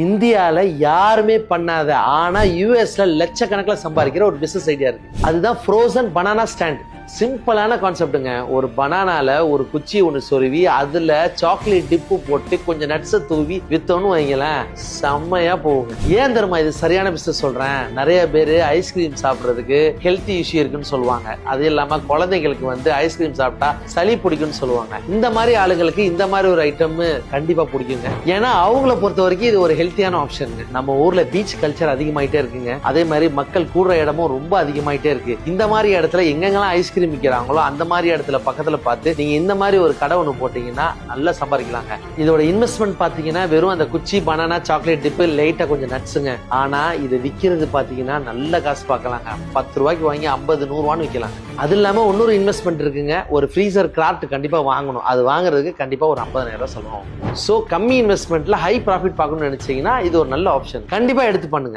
இந்தியாவில் யாருமே பண்ணாத ஆனா யூஎஸ்ல லட்சக்கணக்கில் சம்பாதிக்கிற ஒரு பிசினஸ் ஐடியா இருக்கு. அதுதான் ஃப்ரோசன் பனானா ஸ்டாண்ட். சிம்பிளான கான்செப்டுங்க. ஒரு பனானால ஒரு குச்சி ஒன்று சொருவி அதுல சாக்லேட் டிப்பு போட்டு கொஞ்சம் நட்ஸை தூவி வித்தோன்னு வைங்களேன், செம்மையா போகுங்க. ஏன் தெரியுமா இது சரியான பிசினஸ் சொல்றேன்? நிறைய பேர் ஐஸ்கிரீம் சாப்பிட்றதுக்கு ஹெல்த்தி இஷ்யூ இருக்குன்னு சொல்லுவாங்க. அது இல்லாம குழந்தைங்களுக்கு ஐஸ்கிரீம் சாப்பிட்டா சளி பிடிக்கும்னு சொல்லுவாங்க. இந்த மாதிரி ஆளுங்களுக்கு இந்த மாதிரி ஒரு ஐட்டம் கண்டிப்பா பிடிக்குங்க. ஏன்னா அவங்கள பொறுத்த வரைக்கும் இது ஒரு ஹெல்த்தியான ஆப்ஷன். நம்ம ஊர்ல பீச் கல்ச்சர் அதிகமாயிட்டே இருக்குங்க. அதே மாதிரி மக்கள் கூடுற இடமும் ரொம்ப அதிகமாயிட்டே இருக்கு. இந்த மாதிரி இடத்துல எங்கெங்கெல்லாம் ஐஸ்கிரீம் விற்கிறாங்களோ அந்த மாதிரி இடத்துல பக்கத்துல பார்த்து நீங்க இந்த மாதிரி ஒரு கடை ஒன்று போட்டீங்கன்னா நல்லா சம்பாதிக்கலாங்க. இதோட இன்வெஸ்ட்மெண்ட் பாத்தீங்கன்னா வெறும் அந்த குச்சி பனானா சாக்லேட் டிப்பு லைட்டா கொஞ்சம் நட்ஸுங்க. ஆனா இது விற்கிறது பாத்தீங்கன்னா நல்ல காசு பார்க்கலாங்க. 10 ரூபாய்க்கு வாங்கி 50 100 விற்கலாம். அது இல்லாம இன்னொரு இன்வெஸ்ட்மெண்ட் இருக்குங்க. ஒரு ஃப்ரீசர் கிராஃப்ட் கண்டிப்பா வாங்கணும். அது வாங்குறதுக்கு கண்டிப்பா ஒரு 50,000 செலவாகும். சோ கம்மி இன்வெஸ்ட்மெண்ட்ல ஹை ப்ராஃபிட் பார்க்கணும்னு நினைச்சீங்கன்னா இது ஒரு நல்ல ஆப்ஷன். கண்டிப்பா எடுத்து பண்ணுங்க.